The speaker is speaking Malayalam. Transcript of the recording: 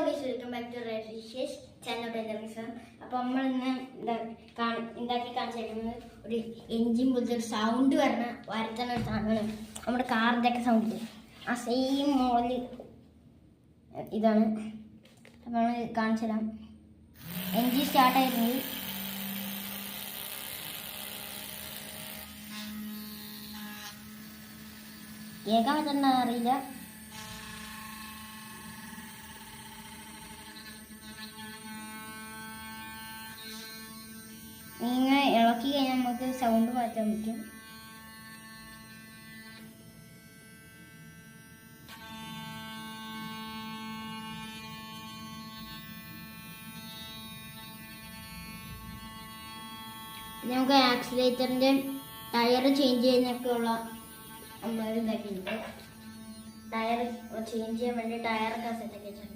ഗൈസ്, വെൽക്കം ബാക്ക് ടു റേഡിയേഷ് ചാനൽ ടെലിവിഷൻ. അപ്പോൾ നമ്മൾ ഇന്ന് ഉണ്ടാക്കി കാണിച്ചിരിക്കുന്നത് ഒരു എൻജിൻ പോലത്തെ ഒരു സൗണ്ട് വരുത്തുന്ന ഒരു സാധനമാണ്. നമ്മുടെ കാറിൻ്റെ ഒക്കെ സൗണ്ടിൽ ആ സെയിം മോഡൽ ഇതാണ്. അപ്പോൾ നമ്മൾ കാണിച്ചു തരാം. എൻജിൻ സ്റ്റാർട്ടായിരുന്നത് കേൾക്കാൻ പറ്റുന്ന അറിയില്ല. ഇങ്ങനെ ഇളക്കി കഴിഞ്ഞാൽ നമുക്ക് സൗണ്ട് മാറ്റാൻ പറ്റും. നമുക്ക് ആക്സിലേറ്ററിൻ്റെ ടയർ ചേഞ്ച് ചെയ്യുന്നൊക്കെ ഉള്ള നമ്മൾ ഇതാക്കിയിട്ടുണ്ട്. ടയർ ചേഞ്ച് ചെയ്യാൻ വേണ്ടി ടയറൊക്കെ സെറ്റൊക്കെ വെച്ചിട്ടുണ്ട്.